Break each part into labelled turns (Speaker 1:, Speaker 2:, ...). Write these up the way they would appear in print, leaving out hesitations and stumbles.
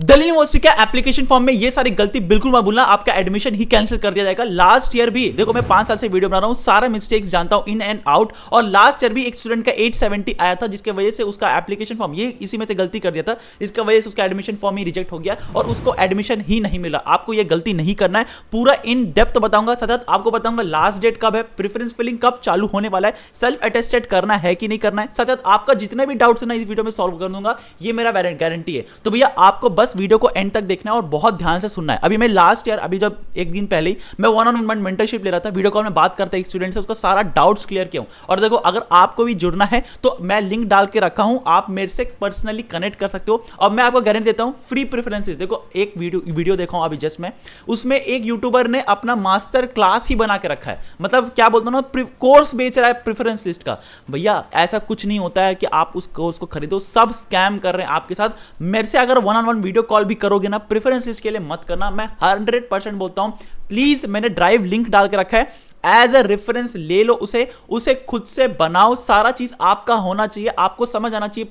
Speaker 1: Delhi university का application form में ये सारी गलती बिल्कुल मत भूलना, आपका एडमिशन ही कैंसिल कर दिया जाएगा। लास्ट ईयर भी देखो, मैं 5 साल से वीडियो बना रहा हूं, सारा मिस्टेक्स जानता हूं इन एंड आउट। और लास्ट ईयर भी एक स्टूडेंट का 870 आया था, जिसके वजह से उसका एप्लीकेशन फॉर्म ये इसी में से गलती कर दिया था, इसका वजह से उसका एडमिशन फॉर्म ही रिजेक्ट हो गया और उसको एडमिशन ही नहीं मिला। आपको ये गलती नहीं करना है, पूरा इन डेप्थ बताऊंगा, साथ साथ आपको बताऊंगा लास्ट डेट कब है, प्रेफरेंस फिलिंग कब चालू होने वाला है, सेल्फ अटेस्टेड करना है कि नहीं करना है, साथ साथ आपका जितने भी डाउट्स है ना इस वीडियो में सॉल्व कर दूंगा, ये मेरा गारंटी है। तो भैया आपको बस वीडियो को एंड तक देखना है और बहुत ध्यान से सुनना है। अभी मैं लास्ट ईयर, अभी जब एक दिन पहले ही मैं 1-on-1 मेंटरशिप ले रहा था, वीडियो कॉल में बात करता एक स्टूडेंट से, उसका सारा डाउट्स क्लियर किया हूं। और देखो, अगर आपको भी जुड़ना है तो मैं लिंक डाल के रखा हूं, आप मेरे से पर्सनली कनेक्ट कर सकते हो। और मैं आपको गारंटी देता हूं फ्री प्रेफरेंसेस। देखो, एक वीडियो देखा हूं अभी जस्ट में, उसमें एक यूट्यूबर ने अपना मास्टर क्लास ही बना के रखा है, मतलब क्या बोलता हूं ना, कोर्स बेच रहा है प्रेफरेंस लिस्ट का। भैया ऐसा कुछ नहीं होता है कि आप उस कोर्स को खरीदो, सब स्कैम कर रहे हैं आपके साथ। मेरे से अगर 1-on-1 वीडियो कॉल भी करोगे ना, प्रेफरेंस लिस्ट के लिए मत करना, मैं 100% बोलता हूं। प्लीज, मैंने ड्राइव लिंक डाल के रखा है, एज अ रेफरेंस ले लो उसे खुद से बनाओ, सारा चीज आपका होना चाहिए, आपको समझ आना चाहिए।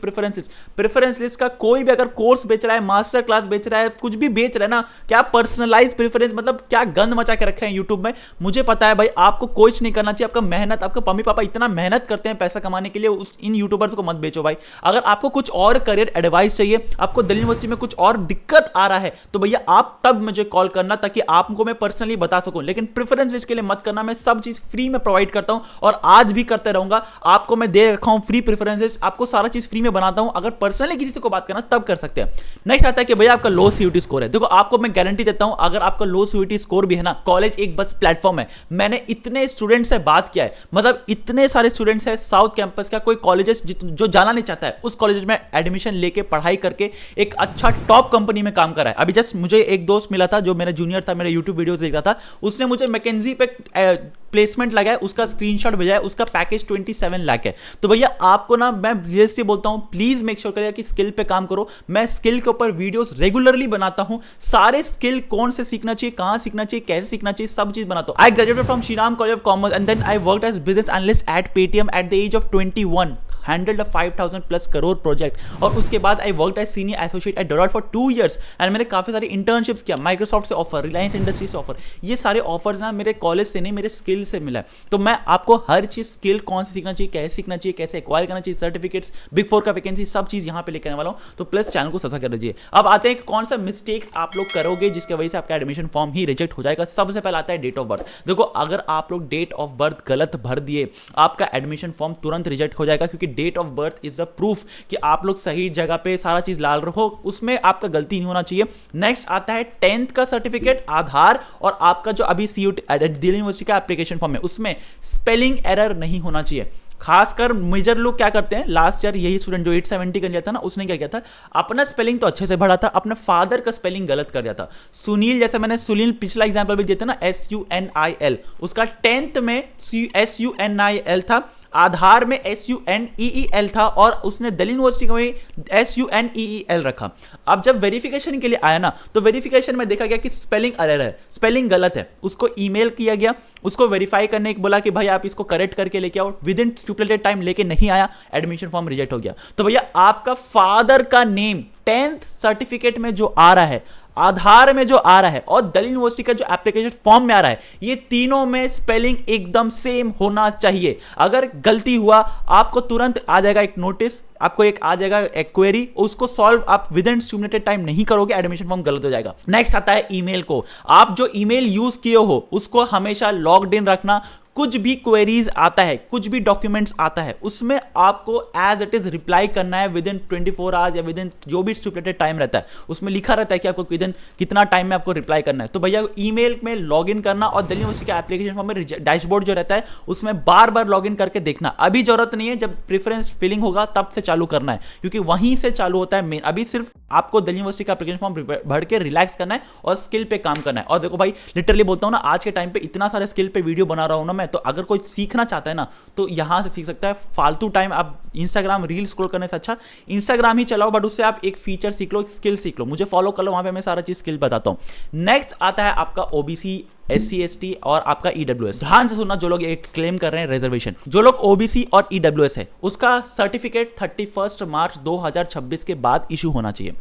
Speaker 1: प्रेफरेंस लिस्ट का कोई भी अगर कोर्स बेच रहा है, मास्टर क्लास बेच रहा है, कुछ भी बेच रहा है ना, क्या पर्सनलाइज प्रेफरेंस, मतलब क्या गंद मचा के रखे हैं यूट्यूब में। मुझे पता है भाई, आपको कुछ नहीं करना चाहिए। आपका मेहनत, आपका मम्मी पापा इतना मेहनत करते हैं पैसा कमाने के लिए, इन यूट्यूबर्स को मत बेचो भाई। अगर आपको कुछ और करियर एडवाइस चाहिए, आपको दिल्ली यूनिवर्सिटी में कुछ और दिक्कत आ रहा है, तो भैया आप तब मुझे कॉल करना, ताकि आपको मैं पर्सनली बता सकूं। लेकिन प्रेफरेंस लिस्ट के लिए मत करना, मैं सब चीज फ्री में प्रोवाइड करता हूं और आज भी करते रहूंगा। आपको मैं दे रखा हूं फ्री प्रेफरेंसेस, आपको सारा चीज फ्री में बनाता हूं। अगर पर्सनली किसी से को बात करना तब कर सकते हैं। नेक्स्ट आता है कि भैया आपका लो सीयूटी स्कोर है। देखो, आपको मैं गारंटी देता हूं, अगर आपका लो सीयूटी स्कोर भी है ना, कॉलेज एक बस प्लेटफॉर्म है। मैंने इतने स्टूडेंट से बात किया है, मतलब इतने सारे स्टूडेंट्स है साउथ कैंपस का, कोई कॉलेजेस जो जाना नहीं चाहता है, उस कॉलेज में एडमिशन लेके पढ़ाई करके एक अच्छा टॉप कंपनी में काम कर रहा है। अभी जस्ट मुझे एक दोस्त मिला था जो मेरा जूनियर था, मेरे यूट्यूब वीडियोस देखता था, उसने मुझे मैकेंजी पे प्लेसमेंट लगा है, उसका स्क्रीनशॉट भेजा है, उसका पैकेज 27 लाख है। तो भैया आपको ना मैं रियलिस्टिक बोलता हूं, प्लीज मेक श्योर करिए कि स्किल पे काम करो। मैं स्किल के ऊपर वीडियोस रेगुलरली बनाता हूं, सारे स्किल कौन से सीखना चाहिए, कहां सीखना चाहिए, कैसे सीखना चाहिए, सब चीज बनाता हूं। I graduated from Shriram college of commerce and then I worked as business analyst at Paytm at the age of 21, handled 5,000 plus crore project. और उसके बाद I worked as senior associate at Deloitte for 2 years and मैंने काफी सारी internships किया, Microsoft से offer, Reliance Industries से offer. ये सारे ऑफर्स ना मेरे कॉलेज से नहीं, मेरे स्किल से मिला है। तो मैं आपको हर चीज स्किल कौन से सीखना चाहिए, कैसे सीखना चाहिए, कैसे एक्वायर करना चाहिए, सर्टिफिकेट्स, बिग 4 का वैकेंसी, सब चीज यहां पे लेकर आने वाला हूं। तो प्लस चैनल को सब्सक्राइब कर लीजिए। अब आते हैं कि कौन सा मिस्टेक्स आप लोग करोगे जिसकी वजह से आपका एडमिशन फॉर्म ही रिजेक्ट हो जाएगा। सबसे पहले आता है डेट ऑफ बर्थ। देखो, अगर आप लोग डेट ऑफ बर्थ गलत भर दिए, आपका एडमिशन फॉर्म तुरंत रिजेक्ट हो जाएगा, क्योंकि date of birth is the proof कि आप लोग सही जगह पे सारा चीज डाल रहे हो, उसमें आपका गलती नहीं होना चाहिए। नेक्स्ट आता है 10th का सर्टिफिकेट, आधार, और आपका जो अभी सीयूटी दिल्ली यूनिवर्सिटी का एप्लीकेशन फॉर्म है, उसमें स्पेलिंग एरर नहीं होना चाहिए। खासकर मेजर लोग क्या करते हैं, लास्ट ईयर यही स्टूडेंट जो 870 कर लिया था ना, उसने क्या किया था, अपना स्पेलिंग तो अच्छे से भरा था, अपने फादर का स्पेलिंग गलत कर दिया था। सुनील, जैसे मैंने सुनील पिछला एग्जांपल भी दिया था ना, SUNIL, उसका 10th में SUNIL था, आधार में SUNEEL था, और उसने दिल्ली यूनिवर्सिटी में SUNEEL रखा। अब जब वेरिफिकेशन के लिए आया ना, तो वेरिफिकेशन में देखा गया कि स्पेलिंग एरर है, स्पेलिंग गलत है। उसको ईमेल किया गया, उसको वेरीफाई करने के बोला कि भाई आप इसको करेक्ट करके लेके आओ, विद इन स्टिपुलेटेड टाइम लेके नहीं आया, एडमिशन फॉर्म रिजेक्ट हो गया। तो भैया आपका फादर का नेम 10th सर्टिफिकेट में जो आ रहा है, आधार में जो आ रहा है, और दिल्ली यूनिवर्सिटी का जो एप्लीकेशन फॉर्म में आ रहा है, ये तीनों में स्पेलिंग एकदम सेम होना चाहिए। अगर गलती हुआ, आपको तुरंत आ जाएगा एक नोटिस, आपको एक आ जाएगा एक क्वेरी, उसको सॉल्व आप विद इन स्टिपुलेटेड टाइम नहीं करोगे, एडमिशन फॉर्म गलत हो जाएगा। नेक्स्ट आता है ईमेल को। आप जो ईमेल यूज किए हो उसको हमेशा लॉग्ड इन रखना। कुछ भी क्वेरीज आता है, कुछ भी डॉक्यूमेंट्स आता है, उसमें आपको एज इट इज रिप्लाई करना है विद इन 24 आवर्स या विद इन जो भी स्टिपुलेटेड टाइम रहता है, उसमें लिखा रहता है कि आपको विद इन कितना टाइम में आपको रिप्लाई करना है। तो भैया ईमेल में लॉग इन करना, और दिल्ली यूनिवर्सिटी का एप्लीकेशन फॉर्म में डैशबोर्ड जो रहता है उसमें बार बार लॉग इन करके देखना। अभी जरूरत नहीं है, जब प्रेफरेंस फिलिंग होगा तब से चालू करना है, क्योंकि वहीं से चालू होता है मेन। अभी सिर्फ आपको दिल्ली यूनिवर्सिटी का एप्लीकेशन फॉर्म भर के रिलैक्स करना है और स्किल पे काम करना है। और देखो भाई, लिटरली बोलता हूं ना, आज के टाइम पे इतना सारे स्किल पे वीडियो बना रहा हूं ना मैं, तो अगर कोई सीखना चाहता है ना, तो यहां से सीख सकता है। फालतू टाइम आप इंस्टाग्राम रील स्क्रॉल करने से अच्छा इंस्टाग्राम ही चलाओ, बट उससे आप एक फीचर सीख लो, स्किल सीख लो, मुझे फॉलो कर लो, वहां पे मैं सारा चीज स्किल बताता हूं। नेक्स्ट आता है आपका OBC, SC ST और आपका EWS। ध्यान से सुनना, जो लोग एक क्लेम कर रहे हैं रिजर्वेशन, जो लोग OBC और EWS है, उसका सर्टिफिकेट 31 मार्च 2026 के बाद इशू होना चाहिए।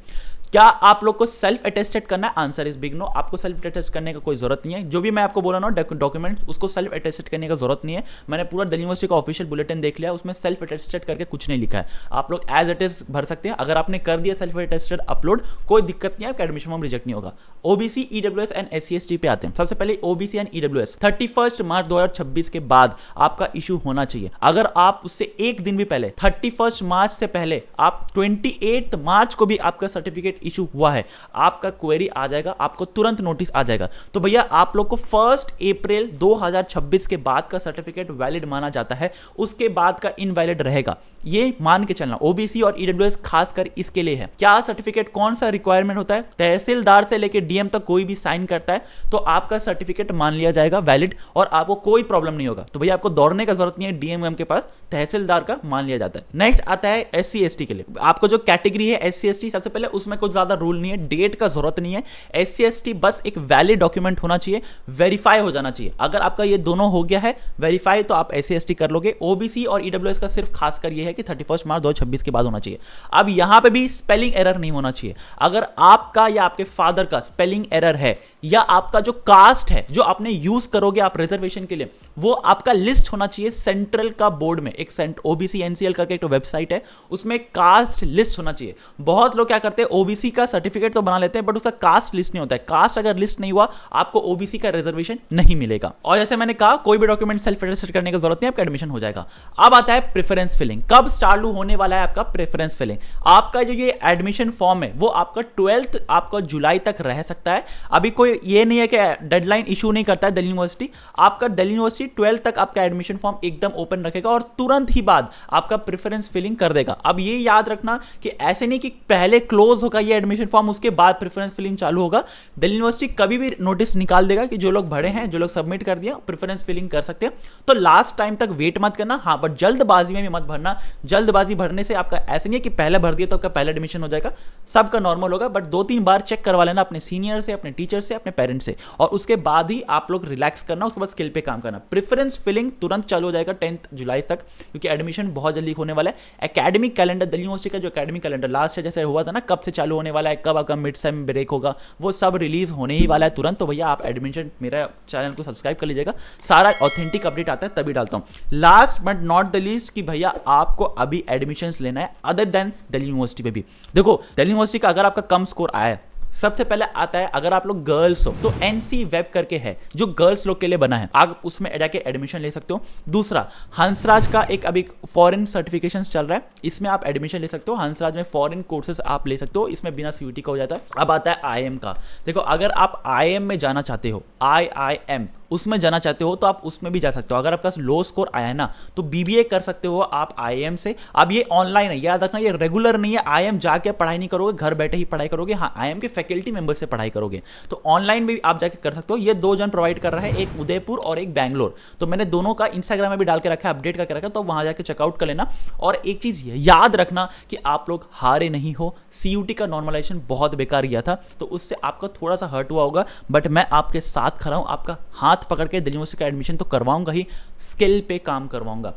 Speaker 1: क्या आप लोग को सेल्फ अटेस्टेड करना है? Answer is big no. आपको सेल्फ अटेस्ट करने का कोई जरूरत नहीं है। जो भी मैं आपको बोला ना डॉक्यूमेंट, उसको सेल्फ अटेस्टेड करने का जरूरत नहीं है। मैंने पूरा दिल्ली यूनिवर्सिटी का ऑफिशियल बुलेटिन देख लिया, उसमें सेल्फ अटेस्टेड करके कुछ नहीं लिखा है। आप लोग एज इट इज भर सकते हैं। अगर आपने कर दिया सेल्फ अटेस्टेड अपलोड, कोई दिक्कत नहीं है, आपका एडमिशन फॉर्म रिजेक्ट नहीं होगा। ओबीसी, ईडब्ल्यूएस एंड SC/ST पे आते हैं। सबसे पहले ओबीसी एंड ईडब्ल्यूएस 31 मार्च 2026 के बाद आपका इशू होना चाहिए। अगर आप उससे एक दिन भी पहले 31 मार्च से पहले आप 28 मार्च को भी आपका सर्टिफिकेट इशू हुआ है, आपका क्वेरी आ जाएगा, आपको तुरंत नोटिस आ जाएगा। तो भैया आप लोग को 1 अप्रैल 2026 के बाद का सर्टिफिकेट वैलिड माना जाता है, उसके बाद का इनवैलिड रहेगा। ये मान के चलना। ओबीसी और ईडब्ल्यूएस खासकर इसके लिए है। क्या सर्टिफिकेट, कौन सा रिक्वायरमेंट होता है? तहसीलदार से लेकर डीएम तक कोई भी साइन करता है तो आपका सर्टिफिकेट मान लिया जाएगा वैलिड और आपको कोई प्रॉब्लम नहीं होगा। तो भैया आपको दौड़ने का जरूरत नहीं है डीएम के पास, तहसीलदार का मान लिया जाता है। नेक्स्ट आता है SC/ST के लिए। आपको जो कैटेगरी है SC/ST, सबसे पहले उसमें कुछ ज्यादा रूल नहीं है, डेट का जरूरत नहीं है। SC/ST बस एक वैलिड डॉक्यूमेंट होना चाहिए, वेरीफाई हो जाना चाहिए। अगर आपका ये दोनों हो गया है वेरीफाई, तो आप SC/ST कर लोगे। ओबीसी और ईडब्ल्यूएस का सिर्फ खासकर ये है कि 31 मार्च 2026 के बाद होना चाहिए। अब यहां पे भी स्पेलिंग एरर नहीं होना चाहिए। अगर आपका या आपके फादर का स्पेलिंग एरर है, या आपका जो कास्ट है जो आपने यूज करोगे आप रिजर्वेशन के लिए, वो आपका लिस्ट होना चाहिए सेंट्रल का बोर्ड में। एक ओबीसी NCL करके एक वेबसाइट है, उसमें कास्ट लिस्ट होना चाहिए। बहुत लोग क्या करते हैं, ओबीसी का सर्टिफिकेट तो बना लेते हैं बट उसका कास्ट लिस्ट नहीं होता है। कास्ट अगर लिस्ट नहीं हुआ, आपको ओबीसी का रिजर्वेशन नहीं मिलेगा। और जैसे मैंने कहा, कोई भी डॉक्यूमेंट सेल्फ अटेस्टेड करने की जरूरत नहीं, आपका एडमिशन हो जाएगा। अब आता है प्रेफरेंस फिलिंग। कब चालू होने वाला है आपका प्रेफरेंस फिलिंग? आपका जो ये एडमिशन फॉर्म है वो आपका 12th आपका जुलाई तक रह सकता है। अभी कोई ये नहीं है कि डेडलाइन इशू नहीं करता है दिल्ली यूनिवर्सिटी। आपका दिल्ली यूनिवर्सिटी 12 तक आपका एडमिशन फॉर्म एकदम ओपन रखेगा और तुरंत ही बाद आपका प्रेफरेंस फिलिंग कर देगा। अब ये याद रखना कि ऐसे नहीं कि पहले क्लोज होगा ये एडमिशन फॉर्म, उसके बाद प्रेफरेंस फिलिंग चालू होगा। दिल्ली यूनिवर्सिटी कभी भी नोटिस निकाल देगा कि जो लोग भरे हैं, जो लोग सबमिट कर दिया, प्रेफरेंस फिलिंग कर सकते हैं। तो लास्ट टाइम तक वेट मत करना। हाँ, बट जल्दबाजी में भी मत भरना। जल्दबाजी भरने से आपका ऐसे नहीं है कि पहले भर दिया तो आपका पहला एडमिशन हो जाएगा। सबका नॉर्मल होगा, बट 2-3 बार चेक करवा लेना अपने सीनियर से, अपने टीचर से, अपने पेरेंट्स से, और उसके बाद ही आप लोग रिलैक्स करना। उसके बाद स्किल पे काम करना। प्रेफरेंस फिलिंग तुरंत चालू हो जाएगा 10 जुलाई तक, क्योंकि एडमिशन बहुत जल्दी होने वाला है। एकेडमिक कैलेंडर, दिल्ली यूनिवर्सिटी का जो एकेडमिक कैलेंडर लास्ट ईयर जैसे हुआ था ना, कब से चालू होने वाला है, कब आपका मिड सेम ब्रेक होगा, वो सब रिलीज होने ही वाला है तुरंत। तो भैया आप एडमिशन, मेरा चैनल को सब्सक्राइब कर लीजिएगा, सारा ऑथेंटिक अपडेट आता है तभी डालता हूं। Last but not the least कि भैया आपको अभी एडमिशंस लेना है अदर देन दिल्ली यूनिवर्सिटी पे भी। देखो, दिल्ली यूनिवर्सिटी का अगर आपका कम स्कोर आया है, सबसे पहले आता है अगर आप लोग गर्ल्स हो तो NC वेब करके है जो गर्ल्स लोग के लिए बना है, आप उसमें जाके एडमिशन ले सकते हो। दूसरा, हंसराज का एक अभी फॉरेन सर्टिफिकेशन चल रहा है, इसमें आप एडमिशन ले सकते हो। हंसराज में फॉरेन कोर्सेज आप ले सकते हो, इसमें बिना CUT का हो जाता है। अब आता है IIM का। देखो, अगर आप IIM में जाना चाहते हो, IIM उसमें जाना चाहते हो तो आप उसमें भी जा सकते हो। अगर आपका लो स्कोर आया है ना, तो BBA कर सकते हो आप IIM से। अब ये ऑनलाइन है, याद रखना, ये रेगुलर नहीं है। IIM जाके पढ़ाई नहीं करोगे, घर बैठे ही पढ़ाई करोगे। हाँ, IIM के फैकल्टी मेंबर से पढ़ाई करोगे, तो ऑनलाइन भी आप जाके कर सकते हो। ये 2 जन प्रोवाइड कर रहा है, एक उदयपुर और एक बैंगलोर। तो मैंने दोनों का इंस्टाग्राम में भी डाल के रखा है, अपडेट करके रखा है, तो वहां जाके चेकआउट कर लेना। और एक चीज याद रखना कि आप लोग हारे नहीं हो। CUT का नॉर्मलाइजेशन बहुत बेकार गया था, तो उससे आपका थोड़ा सा हर्ट हुआ होगा, बट मैं आपके साथ खड़ा हूं। आपका हाथ पकड़ के दिल्ली यूनिवर्सिटी का एडमिशन तो करवाऊंगा ही, स्किल पे काम करवाऊंगा।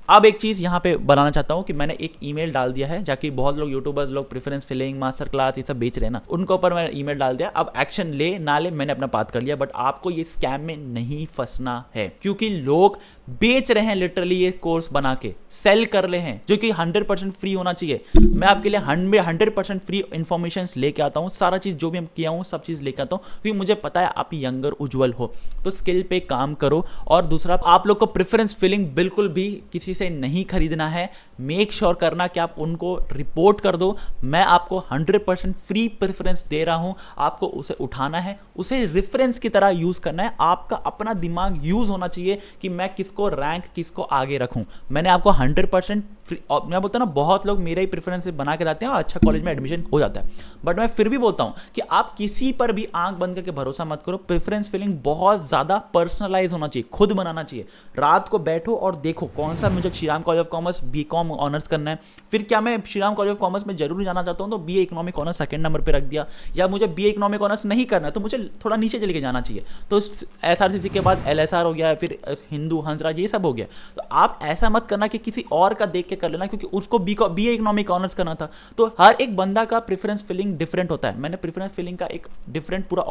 Speaker 1: अब एक चीज यहां पे बनाना चाहता हूं कि मैंने एक ईमेल डाल दिया है, जाकि बहुत लोग यूट्यूबर्स लोग प्रेफरेंस फिलिंग, मास्टर क्लास ये सब बेच रहे हैं ना, उनके ऊपर मैंने ईमेल डाल दिया। अब एक्शन ले ना ले, मैंने अपना बात कर लिया, बट आपको ये स्कैम में नहीं फंसना है, क्योंकि लोग बेच रहे हैं लिटरली ये कोर्स बना के, सेल कर रहे हैं, जो कि 100% फ्री होना चाहिए। मैं आपके लिए 100% फ्री इंफॉर्मेशन लेके आता हूँ, सारा चीज जो भी हम किया हूँ सब चीज लेके आता हूँ, क्योंकि मुझे पता है आप यंगर उज्जवल हो, तो स्किल पे काम करो। और दूसरा, आप लोग को प्रेफरेंस फिलिंग बिल्कुल भी किसी से नहीं खरीदना है। मेक श्योर करना कि आप उनको रिपोर्ट कर दो। मैं आपको 100% फ्री प्रेफरेंस दे रहा हूं, आपको उसे उठाना है, उसे रेफरेंस की तरह यूज करना है। आपका अपना दिमाग यूज होना चाहिए कि मैं किसको रैंक, किसको आगे रखूं। मैंने आपको 100% फ्री, और मैं बोलता हूं ना, बहुत लोग मेरे ही प्रेफरेंस बना के लाते हैं और अच्छा कॉलेज में एडमिशन हो जाता है, बट मैं फिर भी बोलता हूं कि आप किसी पर भी आंख बंद करके भरोसा मत करो। प्रेफरेंस फिलिंग बहुत ज्यादा पर्सनलाइज होना चाहिए, खुद बनाना चाहिए। रात को बैठो और देखो कौन सा मुझे मुझे Shri Ram college of commerce BCom honours करना है, फिर क्या मैं Shri Ram college of commerce में जरूर जाना चाहता हूँ तो BA economic honours second number पे रख दिया, या मुझे बीए इकोनॉमिक ऑनर्स नहीं करना है तो मुझे थोड़ा नीचे चले के जाना चाहिए, तो एसआरसीसी के बाद एलएसआर हो गया, फिर हिंदू हंसराज ये सब हो गया। तो आप ऐसा मत करना कि किसी और का देख के कर लेना, क्योंकि उसको बीए इकोनॉमिक ऑनर्स करना था। तो हर एक बंदा का प्रेफरेंस फिलिंग डिफरेंट होता है। मैंने प्रेफरेंस फिलिंग का एक डिफरेंट पूरा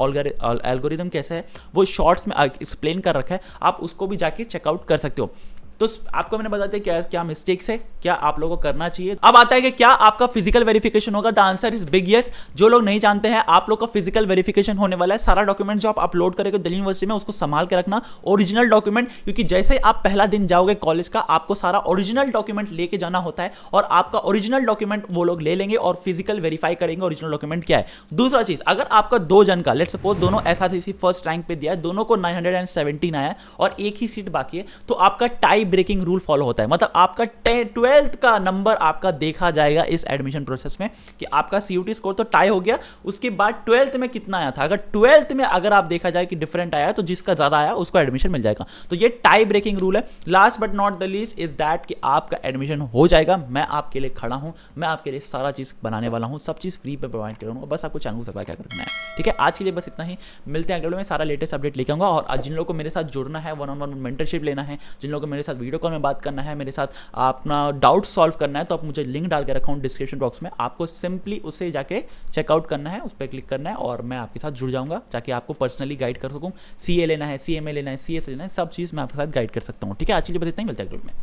Speaker 1: एल्गोरिदम कैसा है वो शॉर्ट्स में एक्सप्लेन कर रखा है, आप उसको भी जाके चेकआउट कर सकते हो। तो आपको मैंने बता दिया क्या मिस्टेक्स है, क्या आप लोगों को करना चाहिए। अब आता है कि क्या आपका फिजिकल वेरिफिकेशन होगा। The answer is big yes. जो लोग नहीं जानते हैं, आप लोग का फिजिकल वेरिफिकेशन होने वाला है। सारा डॉक्यूमेंट जो आप अपलोड करेंगे दिल्ली यूनिवर्सिटी में उसको संभाल के रखना, ओरिजिनल डॉक्यूमेंट, क्योंकि जैसे आप पहला दिन जाओगे कॉलेज का आपको सारा ओरिजिनल डॉक्यूमेंट लेके जाना होता है, और आपका ओरिजिनल डॉक्यूमेंट वो लोग ले लेंगे और फिजिकल वेरीफाई करेंगे ओरिजिनल डॉक्यूमेंट क्या है। दूसरा चीज, अगर आपका 2 जन का लेट सपोज दोनों एसआरसीसी फर्स्ट रैंक पे दिया है, दोनों को 917 आया और एक ही सीट बाकी है, तो आपका टाई ब्रेकिंग रूल फॉलो होता है। मतलब आपका 12th का नंबर आपका देखा जाएगा इस एडमिशन प्रोसेस में कि आपका सीयूटी स्कोर तो टाई हो गया, उसके बाद 12th में कितना आया था। अगर 12th में अगर आप देखा जाए कि डिफरेंट आया तो जिसका ज्यादा आया उसको एडमिशन मिल जाएगा। तो ये टाई ब्रेकिंग रूल है। Last but not the least is that कि आपका एडमिशन हो जाएगा। मैं आपके लिए खड़ा हूं, मैं आपके लिए सारा चीज बनाने वाला हूं, सब चीज फ्री पे प्रोवाइड करूंगा, बस आपको चैनल को सब्सक्राइब करना है। ठीक है, आज के लिए बस इतना ही। मिलते हैं अगले वीडियो में, सारा लेटेस्ट अपडेट लेके आऊंगा। और जिन लोगों को मेरे साथ जुड़ना है, 1-on-1 मेंटरशिप लेना है, जिन लोगों को मेरे साथ वीडियो कॉल में बात करना है, मेरे साथ अपना डाउट सॉल्व करना है, तो आप मुझे लिंक डाल के रखा हूं डिस्क्रिप्शन बॉक्स में। आपको सिंपली उसे जाके चेकआउट करना है, उस पर क्लिक करना है और मैं आपके साथ जुड़ जाऊंगा ताकि आपको पर्सनली गाइड कर सकूं। सीए लेना है, सीएमए लेना है, सीएस लेना है, सब चीज़ मैं आपके साथ गाइड कर सकता हूं। ठीक है, आज के लिए बस इतना ही। मिलता है अगले वीडियो में।